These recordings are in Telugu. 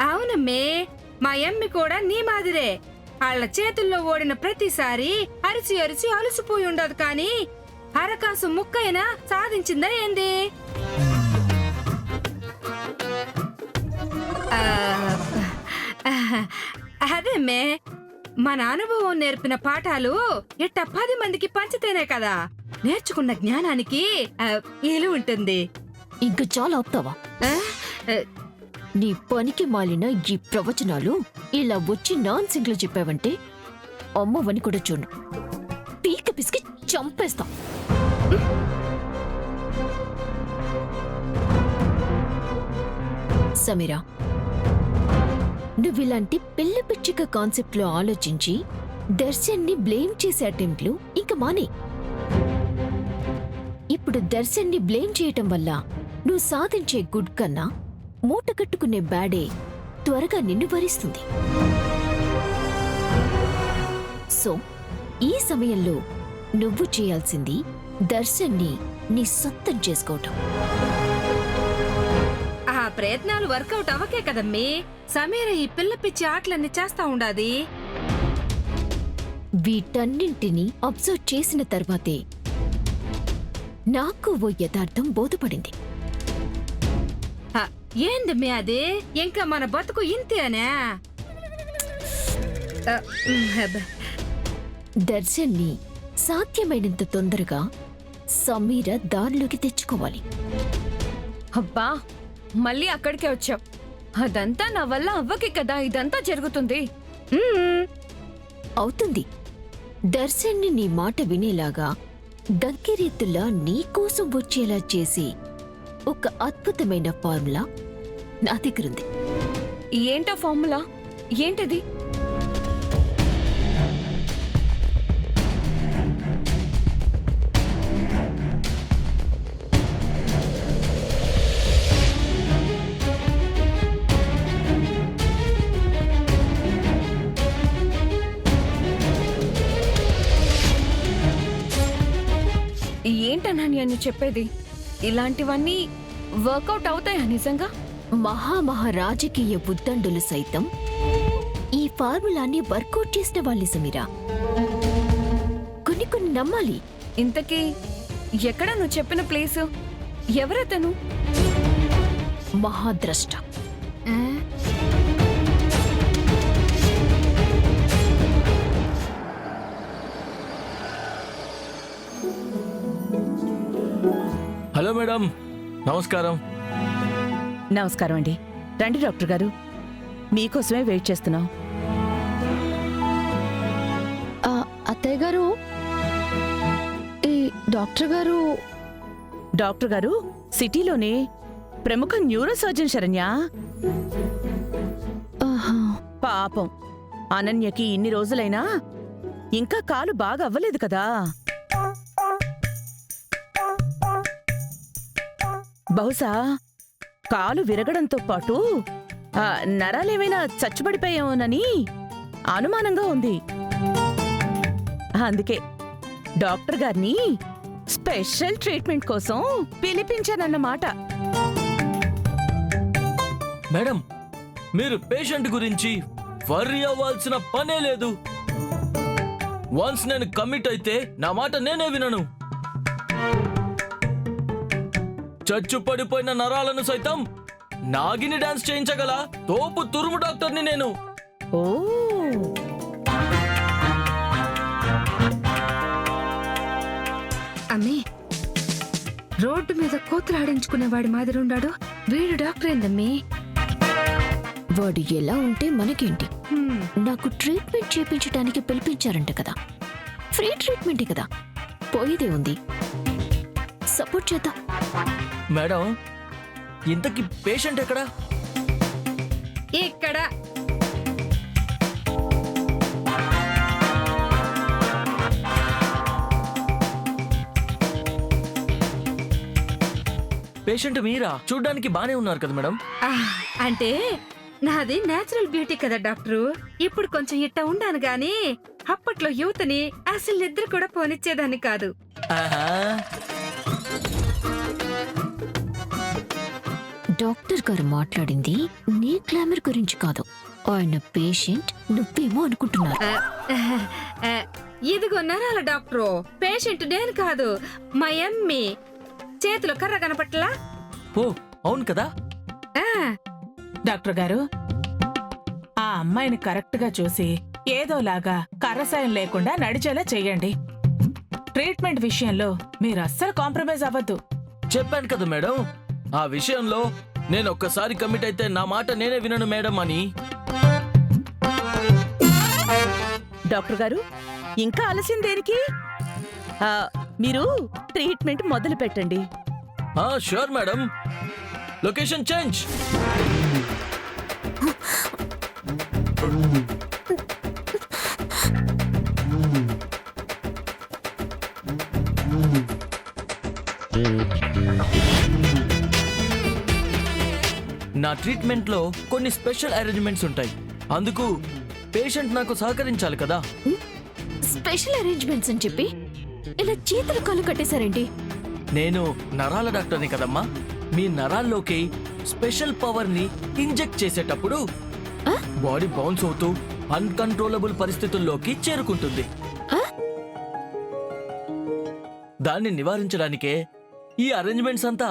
అవునమ్మే, మా యమ్మి కూడా నీ మాదిరే. వాళ్ళ చేతుల్లో ఓడిన ప్రతిసారి అరిచి అరిచి అలసిపోయి ఉండదు, కానీ అరకాసు ముక్కైనా సాధించిందా ఏంది? అదేమ్మే, మన అనుభవం నేర్పిన పాఠాలు ఇట్ట 10 మందికి పంచితేనే కదా నేర్చుకున్న జ్ఞానానికి ఇలు ఉంటుంది. ఇంక చాలా ఆపుతావా? నీ పనికి మాలిన ఈ ప్రవచనాలు ఇలా వచ్చి నాన్ సింగ్లో చెప్పావంటే అమ్మవని కూడా చూడు, పీక పిసికి చంపేస్తా. సమీరా, నువ్విలాంటి పిల్ల పిచ్చిక కాన్సెప్ట్ లో ఆలోచించి దర్శన్ని బ్లేమ్ చేసే అటెంప్ట్లు ఇంక మానే. ఇప్పుడు దర్శన్ని బ్లేమ్ చేయటం వల్ల నువ్వు సాధించే గుడ్ కన్నా మూట కట్టుకునే బ్యాడే త్వరగా నిన్ను వరిస్తుంది. సో ఈ సమయంలో నువ్వు చేయాల్సింది దర్శన్ని నీ సొంతం చేసుకోవటం. ఆ ప్రయత్నాలు వర్కౌట్ అవకే కదమ్మీ సమీర ఈ పిల్ల పిచ్చి ఆటలన్నీ చేస్తా ఉండాది. వీటన్నింటినీ అబ్జర్వ్ చేసిన తర్వాతే నాకు ఓ యథార్థం బోధపడింది. ఏందమ్మీ అది? ఇంకా మన బతుకు ఇంతేనా? దర్శన్ని సాధ్యమైనంత తొందరగా సమీర దారిలోకి తెచ్చుకోవాలి. అబ్బా, మళ్ళీ అక్కడికే వచ్చావు. అదంతా నా వల్ల అవ్వకే కదా ఇదంతా జరుగుతుంది. అవుతుంది. దర్శన్ని నీ మాట వినేలాగా గంగిరెద్దులా నీకోసం వచ్చేలా చేసి ఒక అద్భుతమైన ఫార్ములా నా దగ్గరుంది. ఏంటా ఫార్ములా? ఏంటది? ఏంటనన్య నువ్వు చెప్పేది? ఇలాంటివన్నీ వర్కౌట్ అవుతాయా నిజంగా? మహారాజకీయ బుద్దండులు సైతం ఈ ఫార్ములాన్ని వర్కౌట్ చేసిన వాళ్ళే సమీరా. కొన్ని నమ్మాలి. ఇంతకీ ఎక్కడ నువ్వు చెప్పిన ప్లేసు? ఎవరతను? మహాద్రష్ట. హలో మేడం, నమస్కారం. నమస్కారం అండి. రండి డాక్టర్ గారు, మీకోసమే వెయిట్ చేస్తున్నాం. అత్తయ్య గారు, ఈ డాక్టర్ గారు సిటీలోనే ప్రముఖ న్యూరో సర్జన్ శరణ్య. పాపం అనన్యకి ఇన్ని రోజులైనా ఇంకా కాలు బాగా అవ్వలేదు కదా. బహుశా కాలు విరగడంతో పాటు నరాలేమైనా చచ్చుబడిపోయామోనని అనుమానంగా ఉంది. అందుకే డాక్టర్ గారిని స్పెషల్ ట్రీట్మెంట్ కోసం పిలిపించానన్నమాట. మేడం, మీరు పేషెంట్ గురించి వర్రీ అవ్వాల్సిన పనే లేదు. వన్స్ నేను కమిట్ అయితే నా మాట నేనే వినను. చచ్చు పడిపోయిన నరాలను సైతం నాగిని డాన్స్ చేయించగల తోపు తురుము డాక్టర్ని నేను. ఓ, అమ్మే, రోడ్డు మీద కోతులాడించుకునేవాడి మాదిరి ఉన్నాడు వీడు డాక్టర్ ఏందమ్మీ? వాడు ఎలా ఉంటే మనకేంటి? నాకు ట్రీట్మెంట్ చేయించడానికి పిలిపించారంట కదా. ఫ్రీ ట్రీట్మెంటే కదా, పోయేదే ఉంది. సపోర్ట్ చేద్దాం. మేడం, ఇంతకీ పేషెంట్ ఎక్కడా? ఇక్కడ. పేషెంట్ మీరా? చూడ్డానికి బానే ఉన్నారు కదా మేడం. అంటే నాది నేచురల్ బ్యూటీ కదా డాక్టరు. ఇప్పుడు కొంచెం ఇట్ట ఉండాను గాని అప్పట్లో యువతని అసలు నిద్ర కూడా పోనిచ్చేదాన్ని కాదు. డాక్టర్ గారు మాట్లాడింది నీ గ్లామర్ గురించి కాదు. ఆయన పేషెంట్, నువ్వేమో అనుకుంటున్నారు. ఇదిగో నరాల డాక్టరు, పేషెంట్ నేను కాదు, మా ఎమ్మి. చేతిలో కర్ర కనపట్లా? ఓ అవును కదా. డాక్టర్ గారు, ఆ అమ్మాయిని కరెక్ట్ గా చూసి ఏదోలాగా కర్రసాయం లేకుండా నడిచేలా చెయ్యండి. ట్రీట్మెంట్ విషయంలో మీరు అస్సలు కాంప్రమైజ్ అవ్వద్దు. చెప్పాను కదా మేడం, ఆ విషయంలో నేను ఒక్కసారి కమిట్ అయితే నా మాట నేనే వినను మేడం అని. డాక్టర్ గారు, ఇంకా ఆలస్యం దేనికి? మీరు ట్రీట్మెంట్ మొదలు పెట్టండి. Sure madam. Location change. నా ట్రీట్మెంట్ లో కొన్ని స్పెషల్ అరేంజ్మెంట్స్ ఉంటాయి. అందుకు పేషెంట్ నాకు సహకరించాలి కదా. స్పెషల్ అరేంజ్మెంట్స్ అని చెప్పి ఇలా చేతులు కాళ్ళు కట్టేశారేంటి? నేను నరాల డాక్టర్ని కదమ్మా. మీ నరాల్లోకి స్పెషల్ పవర్ ని ఇంజెక్ట్ చేసేటప్పుడు బాడీ బౌన్స్ అవుతూ అన్కంట్రోలబుల్ పరిస్థితుల్లోకి చేరుకుంటుంది. దాన్ని నివారించడానికే ఈ అరేంజ్మెంట్స్ అంతా.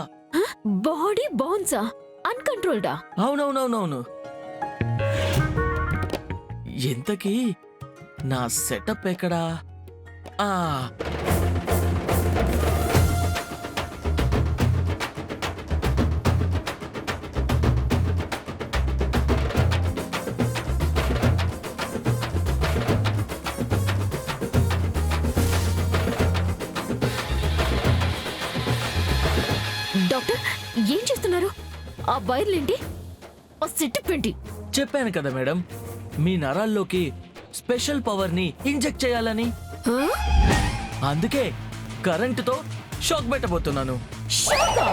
బాడీ బౌన్సా? అన్కంట్రోల్డా? అవునవునవునవును. ఎంతకీ నా సెటప్ ఎక్కడా? డాక్టర్, ఏం చేస్తున్నారు? ఆ వైర్లేంటి? ఆ సెటప్ ఏంటి? చెప్పాను కదా మేడం, మీ నరాల్లోకి స్పెషల్ పవర్ ని ఇంజెక్ట్ చేయాలని. అందుకే కరెంటుతో షాక్ పెట్టబోతున్నాను. షాకా?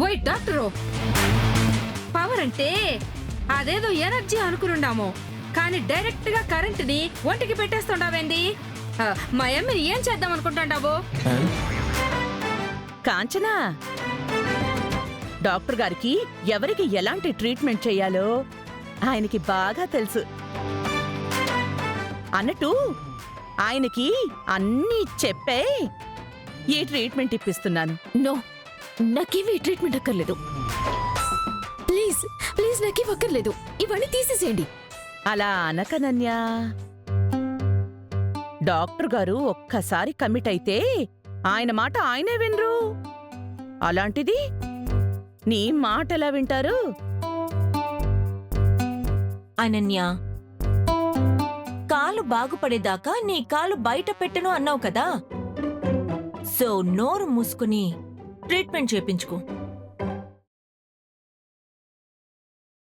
ఓయ్ డాక్టరు, పవర్ అంటే అదేదో ఎనర్జీ అనుకునుండాము, కానీ డైరెక్ట్ గా కరెంట్ ని ఒంటికి పెట్టేస్తుండావేంది? మా ఎమ్మిని ఏం చేద్దాం అనుకుంటాండావు? కాంచనా, డాక్టర్ గారికి ఎవరికి ఎలాంటి ట్రీట్మెంట్ చేయాలో ఆయనకి బాగా తెలుసు. అన్నట్టు ఆయనకి అన్నీ చెప్పే ఈ ట్రీట్మెంట్ ఇప్పిస్తున్నాను. నో, నాకేమీ ట్రీట్మెంట్ అక్కర్లేదు. ప్లీజ్ ప్లీజ్, నాకేం అక్కర్లేదు. ఇవన్నీ తీసేసేయండి. అలా అనకనన్యా. డాక్టర్ గారు ఒక్కసారి కమిట్ అయితే ఆయన మాట ఆయనే వినరు. అలాంటిది నీ మాట ఎలా వింటారు? అనన్య, కాలు బాగుపడేదాకా నీ కాలు బయట పెట్టను అన్నావు కదా. సో నోరు మూసుకుని ట్రీట్మెంట్ చేపించుకో.